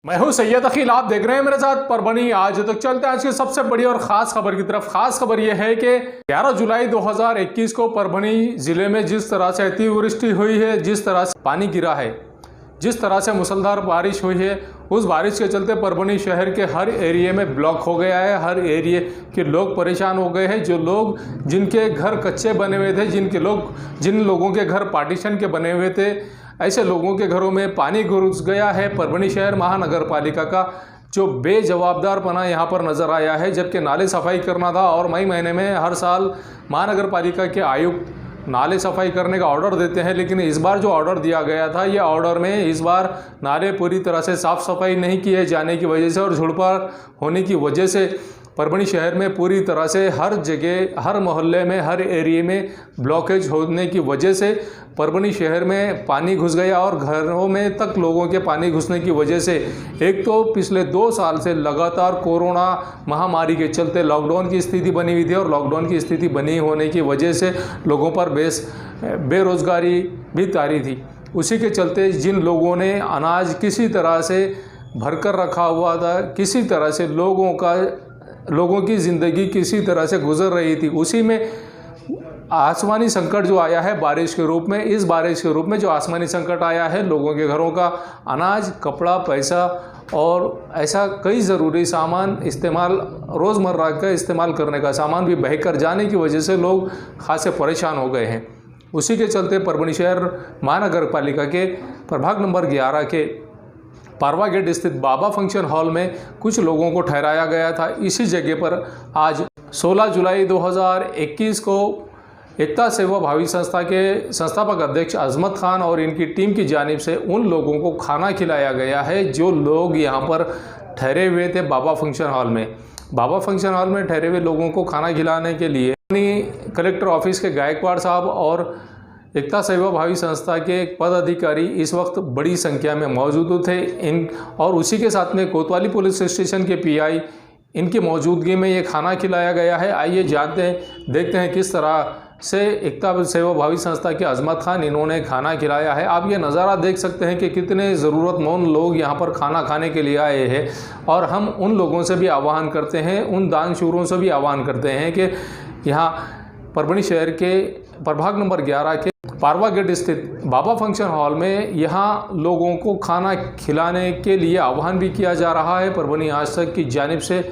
मैं हूं सैयद अकील, आप देख रहे हैं मेरे साथ परभनी आज। तक चलते हैं आज की सबसे बड़ी और खास खबर की तरफ। खास खबर यह है कि 11 जुलाई 2021 को परभनी जिले में जिस तरह से अतिवृष्टि हुई है, जिस तरह से पानी गिरा है, जिस तरह से मूसलाधार बारिश हुई है, उस बारिश के चलते परभनी शहर के हर एरिया में ब्लॉक हो गया है। हर एरिया के लोग परेशान हो गए हैं। जो लोग जिनके घर कच्चे बने हुए थे, जिन लोगों के घर पार्टीशन के बने हुए थे, ऐसे लोगों के घरों में पानी घुस गया है। परभनी शहर महानगर पालिका का जो बेजवाबदारपना यहाँ पर नज़र आया है, जबकि नाले सफाई करना था और मई महीने में हर साल महानगर पालिका के आयुक्त नाले सफाई करने का ऑर्डर देते हैं, लेकिन इस बार जो ऑर्डर दिया गया था, ये ऑर्डर में इस बार नाले पूरी तरह से साफ़ सफाई नहीं किए जाने की वजह से और झुड़पा होने की वजह से परभनी शहर में पूरी तरह से हर जगह, हर मोहल्ले में, हर एरिए में ब्लॉकेज होने की वजह से परभनी शहर में पानी घुस गया और घरों में तक लोगों के पानी घुसने की वजह से एक तो पिछले 2 साल से लगातार कोरोना महामारी के चलते लॉकडाउन की स्थिति बनी हुई थी और लॉकडाउन की स्थिति बनी होने की वजह से लोगों पर बेरोज़गारी भी तारी थी। उसी के चलते जिन लोगों ने अनाज किसी तरह से भरकर रखा हुआ था, किसी तरह से लोगों की ज़िंदगी किसी तरह से गुजर रही थी, उसी में आसमानी संकट जो आया है बारिश के रूप में, इस बारिश के रूप में जो आसमानी संकट आया है, लोगों के घरों का अनाज, कपड़ा, पैसा और ऐसा कई ज़रूरी सामान रोज़मर्रा का इस्तेमाल करने का सामान भी बहकर जाने की वजह से लोग खासे परेशान हो गए हैं। उसी के चलते परभनी शहर महानगर पालिका के प्रभाग नंबर 11 के पारवा गेट स्थित बाबा फंक्शन हॉल में कुछ लोगों को ठहराया गया था। इसी जगह पर आज 16 जुलाई 2021 को एकता सेवा भावी संस्था के संस्थापक अध्यक्ष अजमत खान और इनकी टीम की जानिब से उन लोगों को खाना खिलाया गया है जो लोग यहाँ पर ठहरे हुए थे बाबा फंक्शन हॉल में। बाबा फंक्शन हॉल में ठहरे हुए लोगों को खाना खिलाने के लिए कलेक्टर ऑफिस के गायकवाड़ साहब और एकता सेवा भावी संस्था के पद अधिकारी इस वक्त बड़ी संख्या में मौजूद थे। और उसी के साथ में कोतवाली पुलिस स्टेशन के पीआई, इनकी मौजूदगी में ये खाना खिलाया गया है। आइए देखते हैं किस तरह से एकता सेवा भावी संस्था के अजमत खान इन्होंने खाना खिलाया है। आप ये नज़ारा देख सकते हैं कि कितने ज़रूरतमंद लोग यहाँ पर खाना खाने के लिए आए हैं। और हम उन लोगों से भी आह्वान करते हैं, उन दानशूरों से भी आह्वान करते हैं कि यहाँ परभनी शहर के प्रभाग नंबर 11 के पारवा गेट स्थित बाबा फंक्शन हॉल में यहाँ लोगों को खाना खिलाने के लिए आह्वान भी किया जा रहा है परभनी आज तक की जानिब से।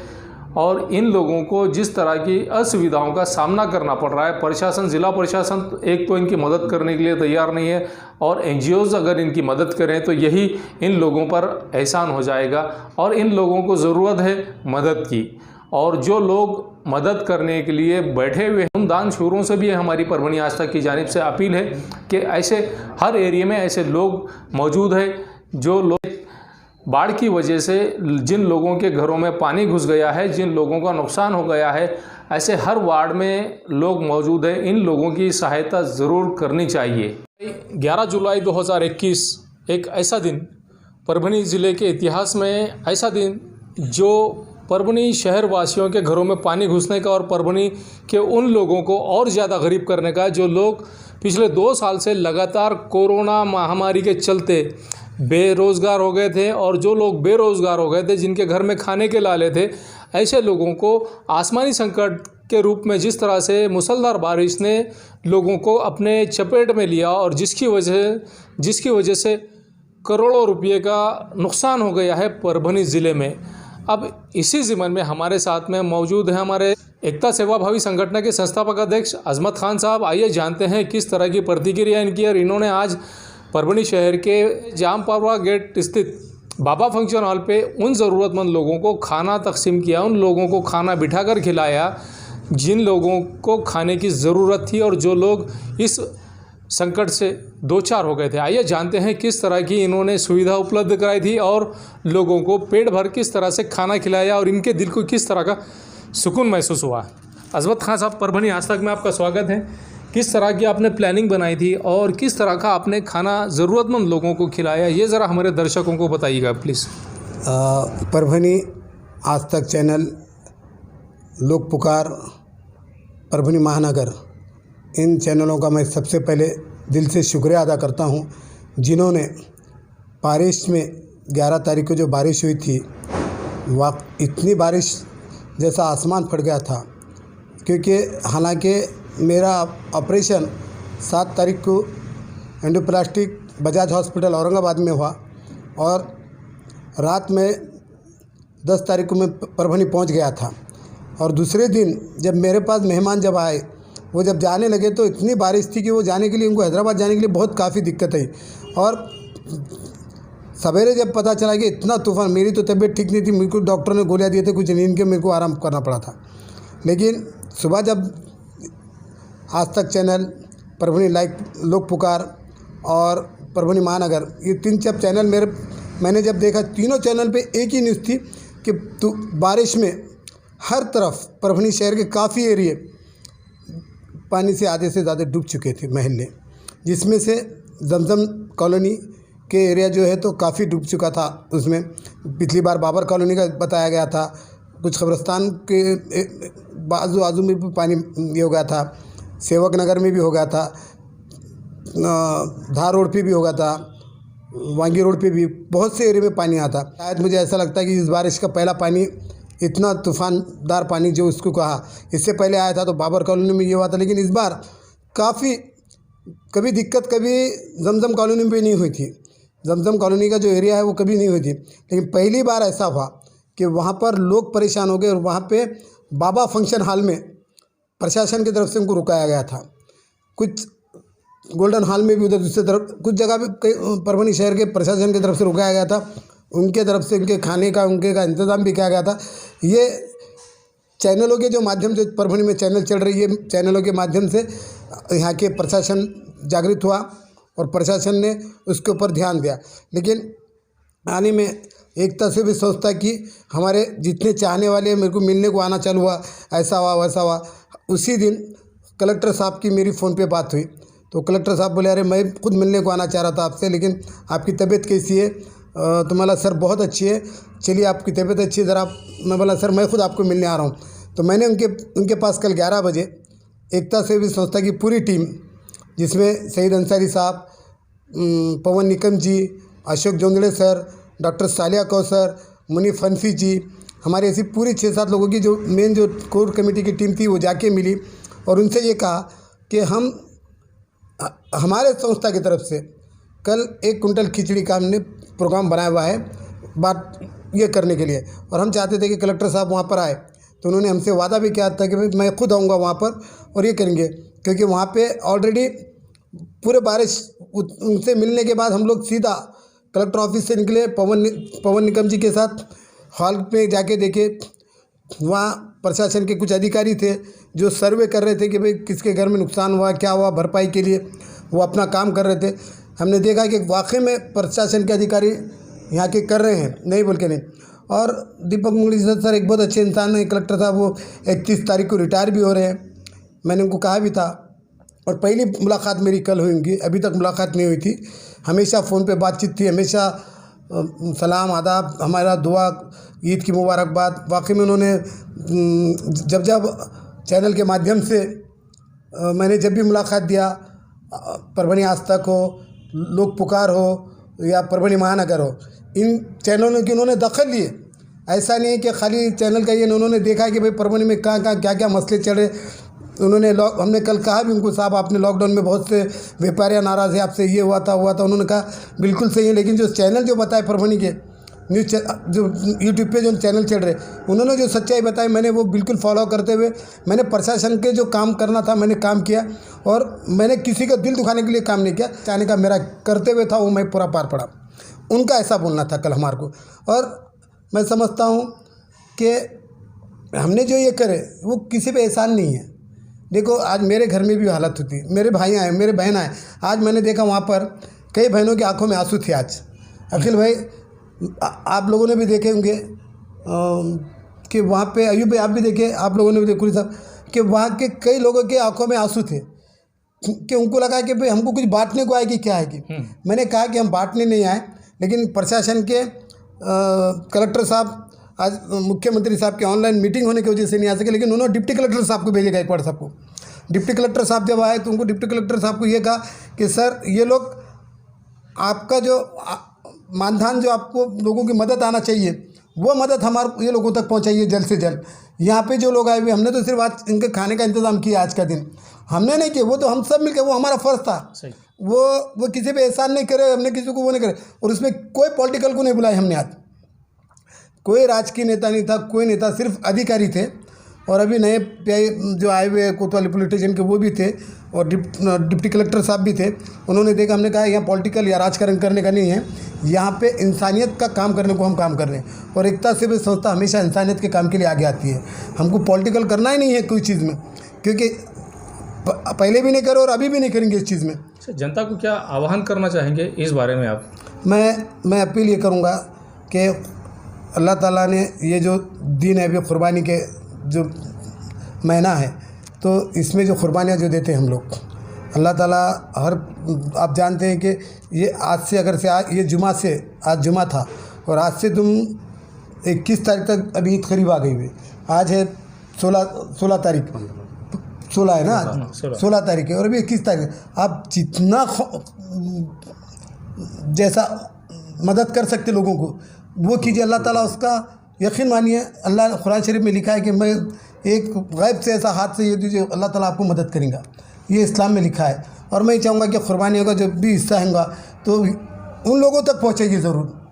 और इन लोगों को जिस तरह की असुविधाओं का सामना करना पड़ रहा है, प्रशासन, जिला प्रशासन एक तो इनकी मदद करने के लिए तैयार नहीं है और एनजीओज़ अगर इनकी मदद करें तो यही इन लोगों पर एहसान हो जाएगा। और इन लोगों को ज़रूरत है मदद की, और जो लोग मदद करने के लिए बैठे हुए हैं उन दानशूरों से भी हमारी परभनी आज तक की जानिब से अपील है कि ऐसे हर एरिया में ऐसे लोग मौजूद हैं जो लोग बाढ़ की वजह से जिन लोगों के घरों में पानी घुस गया है, जिन लोगों का नुकसान हो गया है, ऐसे हर वार्ड में लोग मौजूद हैं। इन लोगों की सहायता ज़रूर करनी चाहिए। 11 जुलाई 2021 एक ऐसा दिन परभनी ज़िले के इतिहास में, ऐसा दिन जो परभनी शहर वासियों के घरों में पानी घुसने का और परभनी के उन लोगों को और ज़्यादा गरीब करने का जो लोग पिछले 2 साल से लगातार कोरोना महामारी के चलते बेरोज़गार हो गए थे और जो लोग बेरोज़गार हो गए थे, जिनके घर में खाने के लाले थे, ऐसे लोगों को आसमानी संकट के रूप में जिस तरह से मूसलाधार बारिश ने लोगों को अपने चपेट में लिया और जिसकी वजह से करोड़ों रुपये का नुकसान हो गया है परभनी ज़िले में। अब इसी ज़िम्मन में हमारे साथ में मौजूद हैं हमारे एकता सेवा भावी संगठन के संस्थापक अध्यक्ष अजमत खान साहब। आइए जानते हैं किस तरह की प्रतिक्रिया इनकी और इन्होंने आज परभनी शहर के जाम पारवा गेट स्थित बाबा फंक्शन हॉल पे उन ज़रूरतमंद लोगों को खाना तकसीम किया, उन लोगों को खाना बिठाकर खिलाया जिन लोगों को खाने की ज़रूरत थी और जो लोग इस संकट से दो चार हो गए थे। आइए जानते हैं किस तरह की इन्होंने सुविधा उपलब्ध कराई थी और लोगों को पेट भर किस तरह से खाना खिलाया और इनके दिल को किस तरह का सुकून महसूस हुआ। अजमत खान साहब, परभनी आज तक में आपका स्वागत है। किस तरह की आपने प्लानिंग बनाई थी और किस तरह का आपने खाना ज़रूरतमंद लोगों को खिलाया, ये ज़रा हमारे दर्शकों को बताइएगा प्लीज़। परभनी आज तक चैनल, लोक पुकार, परभनी महानगर, इन चैनलों का मैं सबसे पहले दिल से शुक्रिया अदा करता हूं, जिन्होंने बारिश में 11 तारीख को जो बारिश हुई थी इतनी बारिश जैसा आसमान फट गया था, क्योंकि हालांकि मेरा ऑपरेशन 7 तारीख को एंडोप्लास्टिक बजाज हॉस्पिटल औरंगाबाद में हुआ और रात में 10 तारीख को मैं परभनी पहुंच गया था। और दूसरे दिन जब मेरे पास मेहमान जब आए, वो जब जाने लगे तो इतनी बारिश थी कि वो जाने के लिए, उनको हैदराबाद जाने के लिए बहुत काफ़ी दिक्कत आई। और सवेरे जब पता चला कि इतना तूफ़ान, मेरी तो तबीयत ठीक नहीं थी, मेरे को डॉक्टर ने गोलियां दिए थे कुछ नींद के, मेरे को आराम करना पड़ा था। लेकिन सुबह जब आज तक चैनल, परभनी लाइव, लोक पुकार और परभनी महानगर, ये 3 चैनल मैंने जब देखा, तीनों चैनल पे एक ही न्यूज़ थी कि बारिश में हर तरफ परभनी शहर के काफ़ी एरिए पानी से आधे से ज़्यादा डूब चुके थे महल्ले, जिसमें से जमजम कॉलोनी के एरिया जो है तो काफ़ी डूब चुका था। उसमें पिछली बार बाबर कॉलोनी का बताया गया था, कुछ कब्रिस्तान के बाजू में भी पानी ये हो गया था, सेवक नगर में भी हो गया था, धार रोड पे भी हो गया था, वांगी रोड पे भी बहुत से एरिया में पानी आता। शायद मुझे ऐसा लगता है कि इस बारिश का पहला पानी, इतना तूफ़ानदार पानी जो उसको कहा, इससे पहले आया था तो बाबर कॉलोनी में ये हुआ था, लेकिन इस बार काफ़ी कभी दिक्कत कभी जमजम कॉलोनी में नहीं हुई थी। जमजम कॉलोनी का जो एरिया है वो कभी नहीं हुई थी, लेकिन पहली बार ऐसा हुआ कि वहाँ पर लोग परेशान हो गए और वहाँ पे बाबा फंक्शन हॉल में प्रशासन की तरफ से उनको रुकाया गया था। कुछ गोल्डन हॉल में भी उधर दूसरी तरफ कुछ जगह पे परभनी शहर के प्रशासन की तरफ से रुकाया गया था, उनके तरफ से उनके खाने का इंतज़ाम भी किया गया था। ये चैनलों के जो माध्यम से परभनी में चैनल चल रही है, चैनलों के माध्यम से यहाँ के प्रशासन जागृत हुआ और प्रशासन ने उसके ऊपर ध्यान दिया। लेकिन आने में एकता से भी सोचता कि हमारे जितने चाहने वाले मेरे को मिलने को आना चालू हुआ, ऐसा हुआ वैसा हुआ। उसी दिन कलेक्टर साहब की मेरी फ़ोन पे बात हुई तो कलेक्टर साहब बोले, अरे मैं खुद मिलने को आना चाह रहा था आपसे, लेकिन आपकी तबीयत कैसी है? तो मला सर बहुत अच्छी है, चलिए आपकी तबीयत अच्छी है ज़रा। मैं बोला सर मैं खुद आपको मिलने आ रहा हूँ। तो मैंने उनके पास कल 11 बजे एकता सेवी संस्था की पूरी टीम, जिसमें शहीद अंसारी साहब, पवन निकम जी, अशोक जोंदड़े सर, डॉक्टर सालिया कौसर, मुनीफ हनफी जी, हमारी ऐसी पूरी 6-7 लोगों की जो मेन जो कोर कमेटी की टीम थी वो जाके मिली और उनसे ये कहा कि हमारे संस्था की तरफ से कल 1 कुंटल खिचड़ी का हमने प्रोग्राम बनाया हुआ है बात ये करने के लिए, और हम चाहते थे कि कलेक्टर साहब वहाँ पर आए। तो उन्होंने हमसे वादा भी किया था कि भाई मैं खुद आऊँगा वहाँ पर और ये करेंगे, क्योंकि वहाँ पे ऑलरेडी पूरे बारिश उनसे मिलने के बाद हम लोग सीधा कलेक्टर ऑफिस से निकले, पवन निकम जी के साथ हॉल पे जाके देखे। वहाँ प्रशासन के कुछ अधिकारी थे जो सर्वे कर रहे थे कि भाई किसके घर में नुकसान हुआ, क्या हुआ, भरपाई के लिए वो अपना काम कर रहे थे। हमने देखा कि वाकई में प्रशासन के अधिकारी यहाँ के कर रहे हैं, नहीं बोल के नहीं। और दीपक मुंगली सर एक बहुत अच्छे इंसान हैं, कलेक्टर साहब, वो 31 तारीख को रिटायर भी हो रहे हैं। मैंने उनको कहा भी था और पहली मुलाकात मेरी कल हुई उनकी, अभी तक मुलाकात नहीं हुई थी। हमेशा फ़ोन पे बातचीत थी, हमेशा सलाम आदाब, हमारा दुआ, ईद की मुबारकबाद। वाकई में उन्होंने जब चैनल के माध्यम से मैंने जब भी मुलाकात दिया, परभनी आज तक हो, लोक पुकार हो या परभनी महानगर हो, इन चैनलों की उन्होंने दखल लिए। ऐसा नहीं है कि खाली चैनल का ये, उन्होंने देखा कि भाई परभनी में कहाँ क्या क्या मसले चल रहे। उन्होंने हमने कल कहा भी उनको, साहब आपने लॉकडाउन में बहुत से व्यापारी नाराज़ है आपसे, ये हुआ था। उन्होंने कहा बिल्कुल सही है, लेकिन जो चैनल जो बताए परभनी के न्यूज़ जो यूट्यूब पे जो चैनल चल रहे, उन्होंने जो सच्चाई बताई मैंने वो बिल्कुल फॉलो करते हुए मैंने प्रशासन के जो काम करना था मैंने काम किया, और मैंने किसी का दिल दुखाने के लिए काम नहीं किया। चाहने का मेरा करते हुए था वो मैं पूरा पार पड़ा। उनका ऐसा बोलना था कल हमारे को। और मैं समझता हूँ कि हमने जो ये करे वो किसी पे एहसान नहीं है। देखो आज मेरे घर में भी हालत होती, मेरे भाई आए, मेरे बहन आए, आज मैंने देखा वहाँ पर कई बहनों की आंखों में आंसू थे। आज अखिल भाई आप लोगों ने भी देखे होंगे कि वहाँ पे, अयूब भाई आप भी देखे, आप लोगों ने भी देखा साहब कि वहाँ के कई लोगों के आंखों में आंसू थे कि उनको लगा कि भाई हमको कुछ बांटने को आए कि क्या है कि। मैंने कहा कि हम बांटने नहीं आए, लेकिन प्रशासन के कलेक्टर साहब आज मुख्यमंत्री साहब के ऑनलाइन मीटिंग होने की वजह से नहीं आ सके, लेकिन उन्होंने डिप्टी कलेक्टर साहब को भेजे, गायकवाड़ साहब को। डिप्टी कलेक्टर साहब जब आए तो उनको डिप्टी कलेक्टर साहब को ये कहा कि सर ये लोग आपका जो मानधान जो आपको लोगों की मदद आना चाहिए वो मदद हमारे ये लोगों तक पहुंचाइए जल्द से जल्द। यहाँ पे जो लोग आए हुए, हमने तो सिर्फ आज इनके खाने का इंतज़ाम किया आज का दिन, हमने नहीं किया, वो तो हम सब मिलकर, वो हमारा फ़र्ज़ था। सही। वो किसी पे एहसान नहीं करे, हमने किसी को वो नहीं करे, और उसमें कोई पॉलिटिकल को नहीं बुलाया हमने आज, कोई राजकीय नेता नहीं था, कोई नेता, सिर्फ अधिकारी थे। और अभी नए पीआई जो आए हुए कोतवाली पुलिस स्टेशन के वो भी थे, और डिप्टी कलेक्टर साहब भी थे। उन्होंने देखा, हमने कहा यहाँ पॉलिटिकल या राजकारण करने का नहीं है, यहाँ पे इंसानियत का काम करने को हम काम कर रहे हैं। और एकता सेवी संस्था हमेशा इंसानियत के काम के लिए आगे आती है। हमको पॉलिटिकल करना ही नहीं है कोई चीज़ में, क्योंकि पहले भी नहीं करे और अभी भी नहीं करेंगे इस चीज़ में। जनता को क्या आह्वान करना चाहेंगे इस बारे में आप? मैं अपील ये करूँगा कि अल्लाह ताला ने ये जो दिन है, अभी कुर्बानी के जो महीना है, तो इसमें जो कुर्बानियाँ जो देते हैं हम लोग, अल्लाह ताला आप जानते हैं कि ये आज से, अगर से आज ये जुमा से, आज जुमा था और आज से तुम 21 तारीख तक अभी ईद करीब आ गई हुई, आज है 16 तारीख, 16 है ना, आज 16 तारीख है और अभी 21 तारीख। आप जितना जैसा मदद कर सकते लोगों को वो कीजिए, अल्लाह ताला उसका यकीन मानिए। अल्लाह कुरान शरीफ में लिखा है कि मैं एक गैब से ऐसा हाथ से ये दीजिए, अल्लाह ताला आपको मदद करेगा, ये इस्लाम में लिखा है। और मैं चाहूँगा कि कुर्बानियों का जब भी हिस्सा होगा तो उन लोगों तक पहुँचेगी ज़रूर।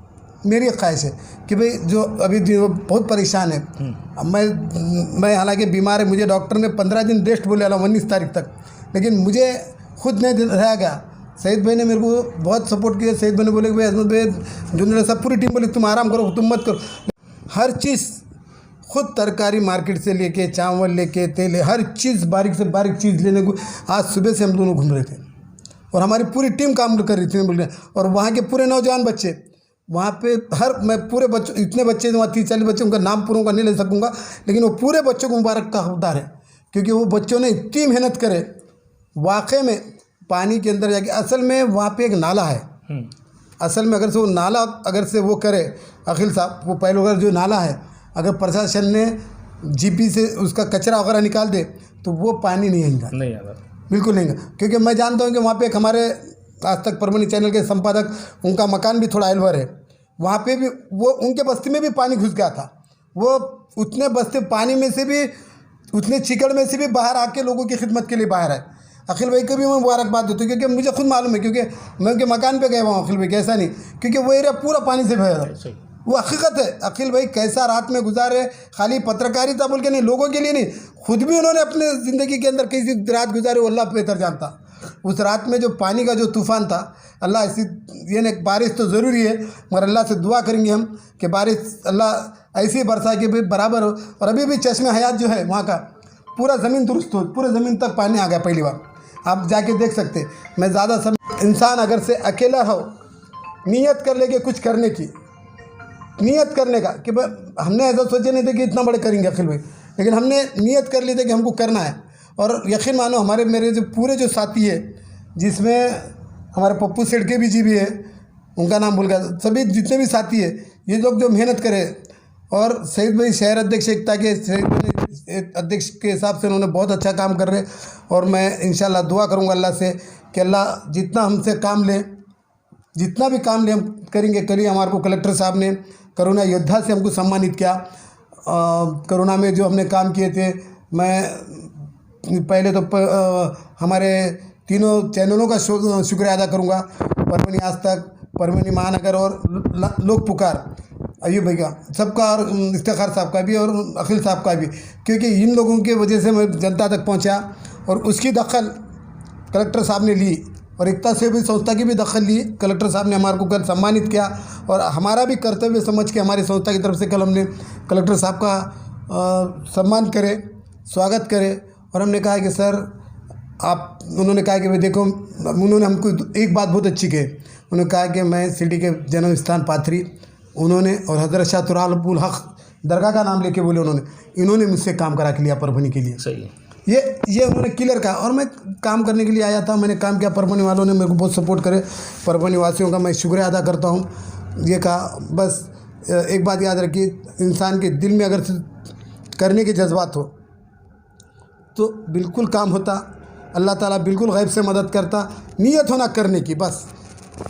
मेरी ख्वाहिश है कि भाई जो अभी बहुत परेशान है, मैं हालांकि बीमार है, मुझे डॉक्टर ने 15 दिन रेस्ट बोले 19 तारीख तक, लेकिन मुझे खुद नहीं रहा गया। सईद भाई ने मेरे को बहुत सपोर्ट किया। सईद भाई ने बोले कि भाई अजमत भाई, जुनेर सब पूरी टीम बोली तुम आराम करो, तुम मत करो। हर चीज़ खुद, तरकारी मार्केट से लेके, चावल लेके, तेल, हर चीज़ बारीक से बारीक चीज़ लेने को आज सुबह से हम दोनों घूम रहे थे और हमारी पूरी टीम काम कर रही थी बोल रहे। और वहाँ के पूरे नौजवान बच्चे वहाँ पे, मैं पूरे बच्चों, इतने बच्चे वहाँ 30-40 बच्चे, उनका नाम पूरों का नहीं ले सकूँगा, लेकिन वो पूरे बच्चों को मुबारक का हकदार है, क्योंकि वो बच्चों ने इतनी मेहनत करे। वाकई में पानी के अंदर जाके, असल में वहाँ पे एक नाला है, असल में अगर से वो नाला, अगर से वो करे अखिल साहब, वो पहले अगर जो नाला है, अगर प्रशासन ने जीपी से उसका कचरा वगैरह निकाल दे तो वो पानी नहीं आएगा, नहीं आएगा, बिल्कुल नहीं आएगा। क्योंकि मैं जानता हूँ कि वहाँ पे एक हमारे आज तक परभणी चैनल के संपादक, उनका मकान भी थोड़ा एलवर है, वहाँ पे भी वो उनके बस्ती में भी पानी घुस गया था। वो उतने बस्ती पानी में से भी, उतने चिकड़ में से भी बाहर आके लोगों की खिदमत के लिए बाहर आए। अखिल भाई को भी मैं मुबारकबाद देता हूँ, क्योंकि मुझे खुद मालूम है, क्योंकि मैं उनके मकान पे गया हूँ अखिल भाई, कैसा नहीं, क्योंकि वो एरिया पूरा पानी से भरा था। वो हकीकत है। अखिल भाई कैसा रात में गुजारे, खाली पत्रकारिता बोल के नहीं, लोगों के लिए नहीं, खुद भी उन्होंने अपने ज़िंदगी के अंदर कैसी रात गुजारे वो अल्लाह बेहतर जानता। उस रात में जो पानी का जो तूफ़ान था, अल्लाह ऐसी, ये नहीं, बारिश तो ज़रूरी है, मगर अल्लाह से दुआ करेंगे हम कि बारिश अल्लाह ऐसी बरसा के भी बराबर हो। और अभी भी चश्मे हयात जो है वहाँ का पूरा ज़मीन दुरुस्त हो, पूरे ज़मीन तक पानी आ गया पहली बार, आप जाके देख सकते। मैं ज़्यादा समय, इंसान अगर से अकेला हो, नीयत कर लेके कुछ करने की, नीयत करने का कि हमने ऐसा सोचे नहीं थे कि इतना बड़े करेंगे अखिल भाई, लेकिन हमने नीयत कर ली थी कि हमको करना है। और यकीन मानो मेरे जो पूरे जो साथी है, जिसमें हमारे पप्पू सिडके भी जी भी है, उनका नाम भूल गया, सभी जितने भी साथी है, ये लोग जो मेहनत करें। और सईद भाई शहर अध्यक्ष एकता के अध्यक्ष के हिसाब से उन्होंने बहुत अच्छा काम कर रहे हैं। और मैं इंशाल्लाह दुआ करूँगा अल्लाह से कि अल्लाह जितना हमसे काम ले, जितना भी काम ले हम करेंगे। कल ही हमारे को कलेक्टर साहब ने कोरोना योद्धा से हमको सम्मानित किया। कोरोना में जो हमने काम किए थे, मैं पहले तो हमारे तीनों चैनलों का शुक्रिया अदा करूँगा, परभणी आज तक, परभणी महानगर और लोक पुकार, अयूब भाई का, सबका, और इफ्तिखार साहब का भी और अखिल साहब का भी, क्योंकि इन लोगों की वजह से मैं जनता तक पहुँचा। और उसकी दखल कलेक्टर साहब ने ली और एकता सेवी संस्था की भी दखल ली। कलेक्टर साहब ने हमारे को कल सम्मानित किया और हमारा भी कर्तव्य समझ के हमारी संस्था की तरफ से कल हमने कलेक्टर साहब का सम्मान करे, स्वागत करे। और हमने कहा कि सर आप, उन्होंने कहा कि भाई देखो, उन्होंने हमको एक बात बहुत अच्छी कही, उन्होंने कहा कि मैं सिटी के जन्म स्थान पाथरी, उन्होंने और हज़रत शाह तुराल हक दरगाह का नाम लेके बोले, इन्होंने मुझसे काम करा के लिया परभणी के लिए। सही है, ये उन्होंने क्लियर कहा। और मैं काम करने के लिए आया था, मैंने काम किया, परभणी वालों ने मेरे को बहुत सपोर्ट करे, परभणी वासियों का मैं शुक्रिया अदा करता हूँ। ये कहा, बस एक बात याद रखिए, इंसान के दिल में अगर करने के जज्बात हो तो बिल्कुल काम होता, अल्लाह ताला बिल्कुल गैब से मदद करता, नीयत होना करने की। बस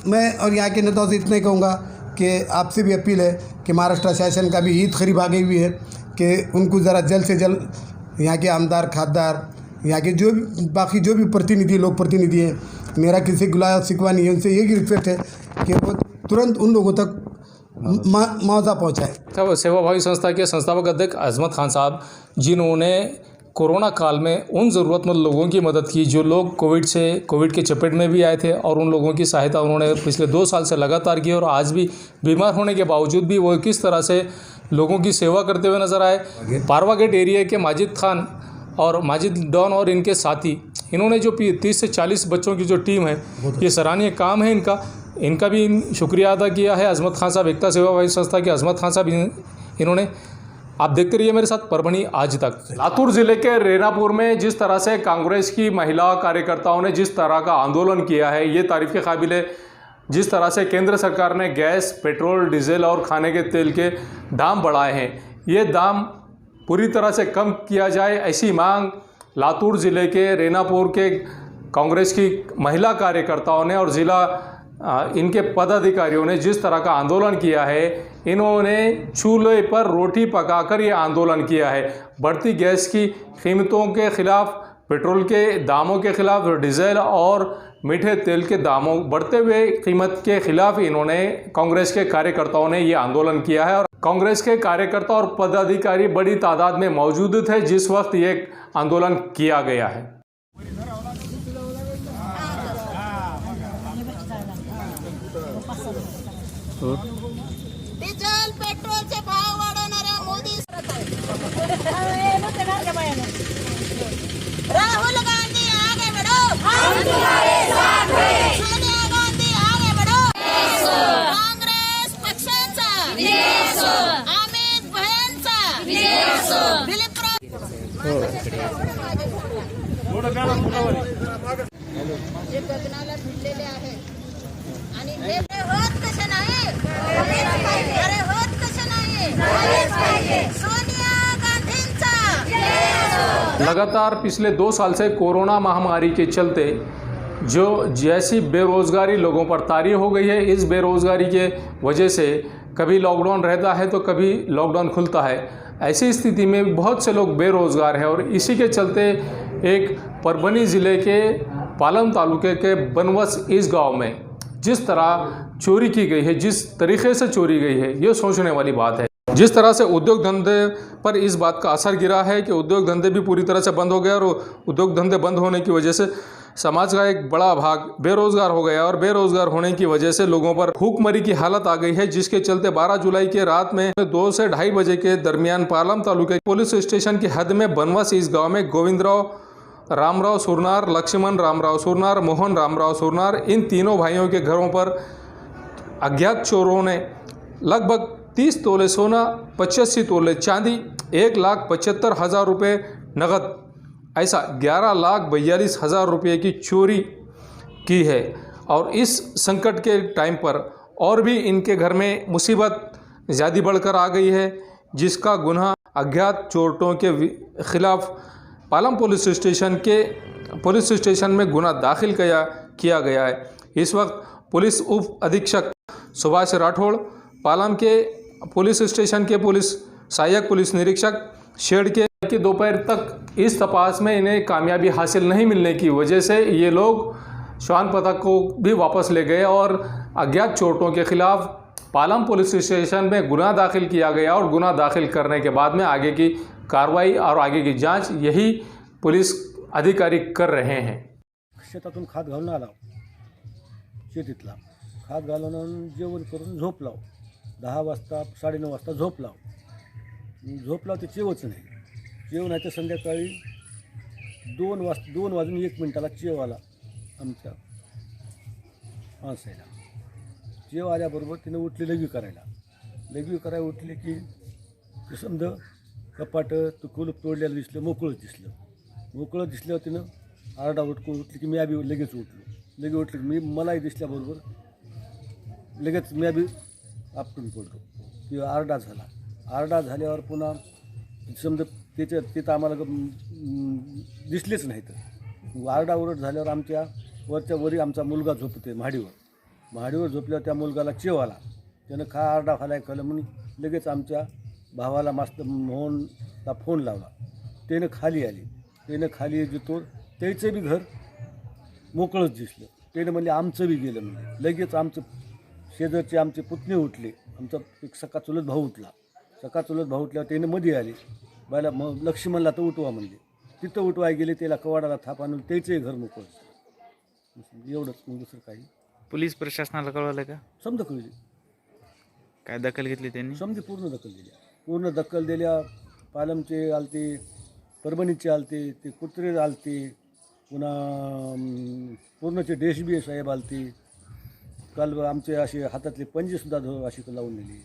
मैं और यहाँ के नेताओं से इतना ही कहूँगा कि आपसे भी अपील है कि महाराष्ट्र शासन का भी ईद करीब आ गई हुई है कि उनको ज़रा जल्द से जल्द यहाँ के आमदार खासदार यहाँ के जो भी बाकी जो भी प्रतिनिधि लोग प्रतिनिधि हैं, मेरा किसी गुलाया सिकवा नहीं है, उनसे यही रिक्वेस्ट है कि वो तुरंत उन लोगों तक मुआवजा पहुँचाए। सेवाभावी संस्था के संस्थापक अध्यक्ष अजमत खान साहब, जिन्होंने कोरोना काल में उन ज़रूरतमंद लोगों की मदद की जो लोग कोविड के चपेट में भी आए थे, और उन लोगों की सहायता उन्होंने पिछले 2 साल से लगातार की, और आज भी बीमार होने के बावजूद भी वो किस तरह से लोगों की सेवा करते हुए नजर आए। पारवा गेट एरिया के माजिद खान और माजिद डॉन और इनके साथी, इन्होंने जो 30 से 40 बच्चों की जो टीम है, ये सराहनीय काम है इनका भी शुक्रिया अदा किया है। अजमत खान साहब, एकता सेवाभावी संस्था के अजमत खान साहब, इन्होंने, आप देखते रहिए मेरे साथ परभणी आज तक। लातूर ज़िले के रेनापुर में जिस तरह से कांग्रेस की महिला कार्यकर्ताओं ने जिस तरह का आंदोलन किया है, ये तारीफ़ के काबिल है। जिस तरह से केंद्र सरकार ने गैस, पेट्रोल, डीजल और खाने के तेल के दाम बढ़ाए हैं, ये दाम पूरी तरह से कम किया जाए, ऐसी मांग लातूर ज़िले के रेनापुर के कांग्रेस की महिला कार्यकर्ताओं ने और ज़िला इनके पदाधिकारियों ने जिस तरह का आंदोलन किया है, इन्होंने चूल्हे पर रोटी पकाकर ये आंदोलन किया है। बढ़ती गैस की कीमतों के ख़िलाफ़, पेट्रोल के दामों के ख़िलाफ़, डीजल और मीठे तेल के दामों बढ़ते हुए कीमत के ख़िलाफ़ इन्होंने, कांग्रेस के कार्यकर्ताओं ने ये आंदोलन किया है। और कांग्रेस के कार्यकर्ता और पदाधिकारी बड़ी तादाद में मौजूद थे जिस वक्त ये आंदोलन किया गया है। डिझेल पेट्रोलचे भाव वाढवणाऱ्या मोदी राहुल गांधी आगे बढ़ो, सोनिया गांधी आगे बढ़ो, काँग्रेस पक्षाचा, अमित भयांचा, दिलीपराव जे गगनाला भिडलेले आहेत आणि हे होत कसं नाही, अरे होत कसं नाही, सोनिया गांधींचा। लगातार पिछले 2 साल से कोरोना महामारी के चलते जो जैसी बेरोज़गारी लोगों पर तारी हो गई है, इस बेरोज़गारी के वजह से कभी लॉकडाउन रहता है तो कभी लॉकडाउन खुलता है। ऐसी स्थिति में बहुत से लोग बेरोज़गार हैं, और इसी के चलते एक परभणी ज़िले के पालम तालुके के बनवस इस गांव में जिस तरह चोरी की गई है, जिस तरीके से चोरी गई है, ये सोचने वाली बात है। जिस तरह से उद्योग धंधे पर इस बात का असर गिरा है कि उद्योग धंधे भी पूरी तरह से बंद हो गए, और उद्योग धंधे बंद होने की वजह से समाज का एक बड़ा भाग बेरोज़गार हो गया, और बेरोज़गार होने की वजह से लोगों पर भूखमरी की हालत आ गई है, जिसके चलते 12 जुलाई के रात में 2 से 2:30 बजे के दरमियान पालम तालुके पुलिस स्टेशन की हद में बनवस इस गाँव में गोविंदराव रामराव सुरनार, लक्ष्मण रामराव सुरनार, मोहन रामराव सुरनार, इन तीनों भाइयों के घरों पर अज्ञात चोरों ने लगभग 30 तोले सोना, 85 तोले चांदी, 1,75,000 रुपये नगद, ऐसा 11,42,000 रुपये की चोरी की है। और इस संकट के टाइम पर और भी इनके घर में मुसीबत ज़्यादा बढ़कर आ गई है, जिसका गुनाह अज्ञात चोरों के खिलाफ पालम पुलिस स्टेशन में गुना दाखिल किया गया है। इस वक्त पुलिस उप अधीक्षक सुभाष राठौड़, पालम के पुलिस स्टेशन के सहायक पुलिस निरीक्षक शेड के दोपहर तक इस तपास में इन्हें कामयाबी हासिल नहीं मिलने की वजह से ये लोग श्वान पथक को भी वापस ले गए, और अज्ञात चोरों के खिलाफ पालम पुलिस स्टेशन में गुनाह दाखिल किया गया, और गुनाह दाखिल करने के बाद में आगे की कार्रवाई और आगे की जांच यही पुलिस अधिकारी कर रहे हैं। शेतातून खात घालून आला, शेतीतला खात घालून जेवण करून झोपलाव, 10 वाजता 9:30 वाजता झोपलाव ते जेवच नाही, जेव नाही तर संध्याकाळी 2 वाजून 1 मिनिटाला जेव आला आमच्या माणसाला। जेव आल्याबरोबर तिनं उठली लघवी करायला उठली की समजा कपाट कुलूप तोडलेलं दिसलं, मोकळं दिसल्यावर तिनं आरडा उठकून उठली की मी लगेच उठली मलाही दिसल्याबरोबर लगेच मी आपटून पडलो की आरडा झाल्यावर पुन्हा समजा तिथं आम्हाला दिसलेच नाही, तर आरडा ओरड झाल्यावर आमच्या वरच्या वरी आमचा मुलगा झोपते, महाडीवर झोपल्यावर त्या मुलगाला चेव आला, त्यानं खा आरडा खालाय कळलं म्हणून लगेच आमच्या भावाला मास्तर मोहनला फोन लावला. त्यानं खाली आली. त्यानं खाली जितो त्याचं बी घर मोकळंच दिसलं. त्यानं म्हणले आमचं बी गेलं म्हणजे. लगेच आमचं शेजारचे आमचे पुतणे उठले. आमचा एक सखा चुलत भाऊ उठला. सखा चुलत भाऊ उठल्यावर त्यानं मध्ये आले. बायला मग लक्ष्मणला तर उठवा म्हणले. तिथं उठवाय गेले. त्याला कवाडाला थाप आणून त्याचंही घर मोकळं दिसलं. एवढंच, मग दुसरं काही. पोलीस प्रशासनाला कळवलं का? समजा कळली. काय दखल घेतली त्यांनी? समजे पूर्ण दखल दिल्या. पूर्ण दखल दिल्या. पालमचे आलते, परभणीचे आलते, ते कुत्रे आलते, पुन्हा पूर्णचे देशबी साहेब आलते. काल आमचे असे हातातले पंजेसुद्धा अशी लावून दिली.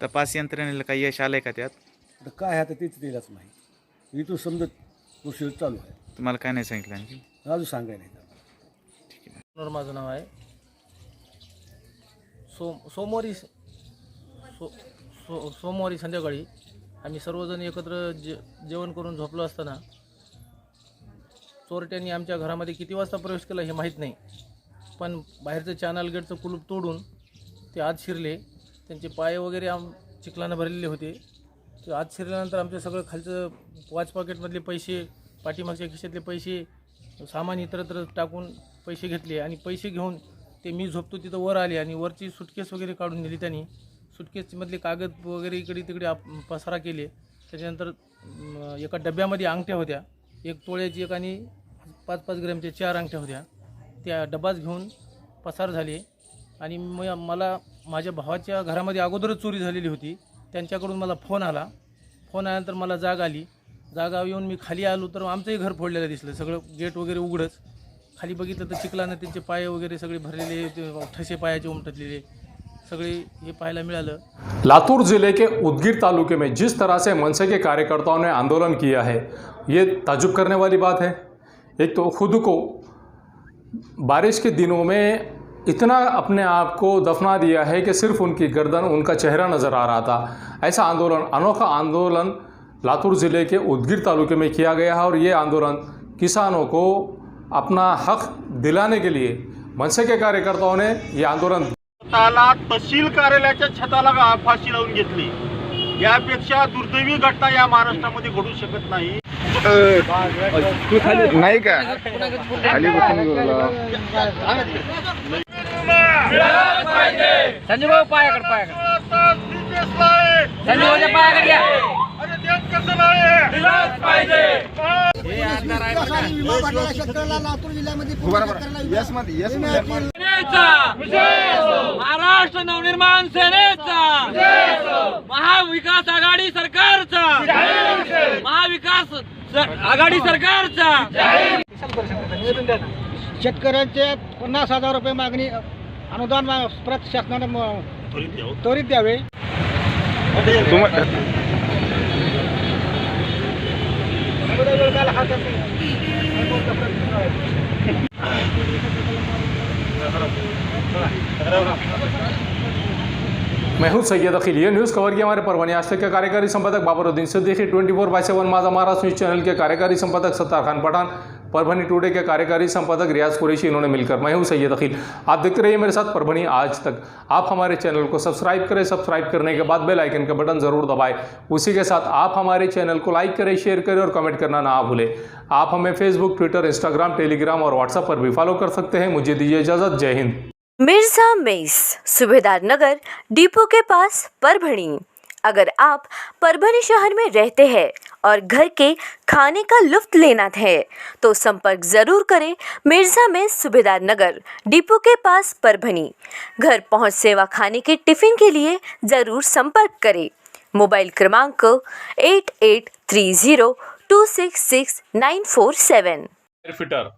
तपास यंत्रणेला काही यश आलंय का त्यात? आता काय आहे आता तेच दिलाच नाही. इथून समजत प्रोसिजर चालू आहे. तुम्हाला काय नाही सांगितलं आणखी? अजून सांगाय नाही. माझं नाव आहे. सोमवारी संध्याकाळी आम्ही सर्वजण एकत्र जेवण करून झोपलो असताना चोरट्यांनी आमच्या घरामध्ये किती वाजता प्रवेश केला हे माहीत नाही, पण बाहेरचं चॅनल गेटचं कुलूप तोडून ते आत शिरले. त्यांचे पाय वगैरे चिखलानं भरलेले होते. ते आत शिरल्यानंतर आमचं सगळं खालचं वॉच पॉकेटमधले पैसे, पाठीमागच्या खिशातले पैसे, सामान इतरत्र टाकून पैसे घेतले आणि पैसे घेऊन ते मी झोपतो तिथं वर आले आणि वरची सुटकेस वगैरे काढून नेली त्यांनी. सुटकेसमधले कागद वगैरे इकडे तिकडे पसारा केले. त्याच्यानंतर एका डब्यामध्ये अंगठ्या होत्या, 1 तोळ्याची एक आणि 5-5 ग्रॅमच्या 4 अंगठ्या होत्या. त्या डब्यात घेऊन पसार झाले आणि मला माझ्या भावाच्या घरामध्ये अगोदरच चोरी झालेली होती. त्यांच्याकडून मला फोन आला. फोन आल्यानंतर मला जाग आली. जागा येऊन मी खाली आलो तर आमचंही घर फोडलेलं दिसलं. सगळं गेट वगैरे उघडच. खाली बघितलं तर चिखलानं त्यांचे पाय वगैरे सगळे भरलेले, ठसे पायाचे उमटलेले सगळे हे पाहायला मिळालं. लातूर जिले के उदगीर तालुके में जिस तरह से मनसे के कार्यकर्ताओं ने आंदोलन किया है, ये ताज्जुब करने वाली बात है. एक तो खुद को बारिश के दिनों में इतना अपने आप को दफना दिया है कि सिर्फ उनकी गर्दन, उनका चेहरा नज़र आ रहा था. ऐसा आंदोलन, अनोखा आंदोलन लातूर ज़िले के उदगीर तालुके में किया गया है और ये आंदोलन किसानों को अपना हक दिलाने के लिए मनसे के कार्यकर्ताओं ने ये आंदोलन. तहसील कार्यालयाच्या छताला फाशी लावून घेतली. यापेक्षा दुर्दैवी घटना या महाराष्ट्रामध्ये घडू शकत नाही. नाही का खाली बसून संजय भाऊ पायाकडे संजय भाऊच्या पायाकडे घ्या. अरे देश कसं नाही महाराष्ट्र नवनिर्माण सेनेचा, महाविकास आघाडी सरकारचा, महाविकास आघाडी सरकारचा. शेतकऱ्यांचे 50,000 रुपये मागणी अनुदान परत शासनानं त्वरित द्यावे. मैं हूं सैयद अखिल. ये न्यूज़ कवर किया हमारे परभणी आज तक के कार्यकारी संपादक बाबरुद्दीन सिद्दीकी, 24/7 माझा महाराष्ट्र न्यूज़ चैनल के कार्यकारी संपादक सत्तार खान पठान, परभणी टुडे के कार्यकारी संपादक रियाज कुरैशी, इन्होंने मिलकर. मैं हूं सैयद अखिल. आप देखते रहिए मेरे साथ परभणी आज तक. आप हमारे चैनल को सब्सक्राइब करें. सब्सक्राइब करने के बाद बेल आइकन का बटन ज़रूर दबाएं. उसी के साथ आप हमारे चैनल को लाइक करें, शेयर करें और कमेंट करना ना भूलें. आप हमें फेसबुक, ट्विटर, इंस्टाग्राम, टेलीग्राम और व्हाट्सएप पर भी फॉलो कर सकते हैं. मुझे दीजिए इजाज़त. जय हिंद. मिर्जा मेस, सुबेदार नगर, डिपो के पास, परभणी. अगर आप परभणी शहर में रहते हैं और घर के खाने का लुत्फ लेना है तो संपर्क ज़रूर करें. मिर्जा मेस, सुबेदार नगर, डिपो के पास, परभणी. घर पहुंच सेवा खाने के टिफ़िन के लिए ज़रूर संपर्क करें. मोबाइल क्रमांक 8830266947. फिटर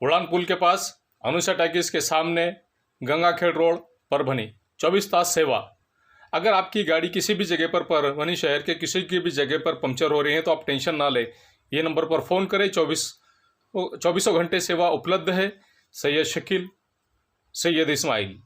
उड़ान पुल के पास, अनुषा टैकिस के सामने, गंगाखेड़ रोड, परभणी. 24 तास सेवा. अगर आपकी गाड़ी किसी भी जगह पर परभणी शहर के किसी की भी जगह पर पंक्चर हो रही है तो आप टेंशन ना लें. ये नंबर पर फ़ोन करें. 24 घंटे सेवा उपलब्ध है. सैयद शकील, सैयद इस्माइल,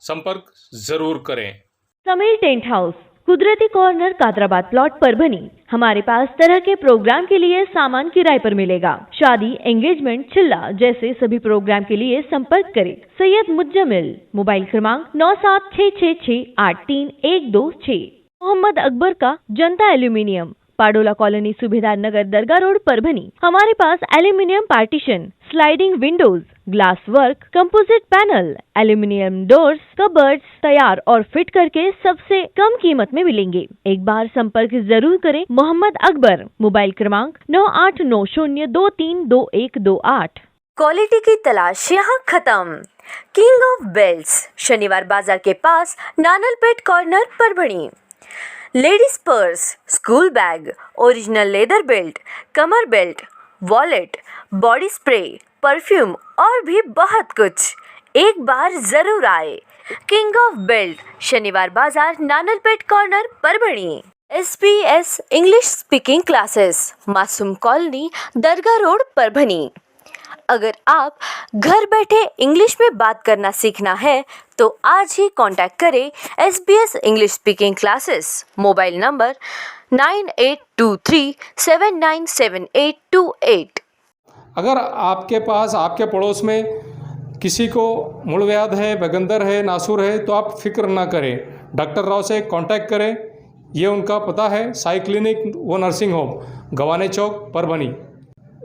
संपर्क ज़रूर करें. समीर टेंट हाउस, कुदरती कॉर्नर कादराबाद प्लॉट परभनी। हमारे पास तरह के प्रोग्राम के लिए सामान किराए पर मिलेगा। शादी, एंगेजमेंट, चिल्ला जैसे सभी प्रोग्राम के लिए संपर्क करें सैयद मुज्जमिल। मोबाइल क्रमांक 9766683126। मोहम्मद अकबर का जनता एल्यूमिनियम, पाडोला कॉलोनी, सूबेदार नगर, दरगाह रोड, परभनी। हमारे पास aluminium partition, sliding windows, glass work, composite panel, aluminium doors, cupboards तैयार और फिट करके सबसे कम कीमत में मिलेंगे। एक बार संपर्क जरूर करें मोहम्मद अकबर। मोबाइल क्रमांक 9890232128। क्वालिटी की तलाश यहाँ खत्म। किंग ऑफ बेल्ट्स, शनिवार बाजार के पास, Nanalpet corner, Parbhani. Ladies purse, school bag, original leather belt, कमर belt, wallet, body spray, perfume और भी बहुत कुछ। एक बार जरूर आए। किंग ऑफ बेल्ट, शनिवार बाजार, Nanalpet corner, Parbhani. SBS English speaking classes, Masoom colony, दरगाह रोड, परभनी। अगर आप घर बैठे इंग्लिश में बात करना सीखना है तो आज ही कांटेक्ट करें SBS English speaking classes. Mobile number 9823797828। अगर आपके पास, आपके पड़ोस में किसी को मूलव्याध है, बगंदर है, नासूर है, तो आप फिक्र ना करें, डॉक्टर राव से कांटेक्ट करें। ये उनका पता है, साई क्लिनिक व nursing home, Gawane Chowk, Parbhani.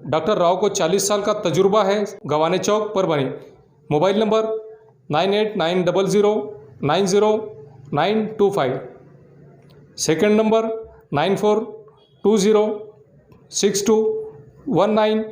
Doctor Rao को 40 साल का तजुर्बा है, Gawane Chowk, Parbhani. Mobile number 9890090925। Second number 94206219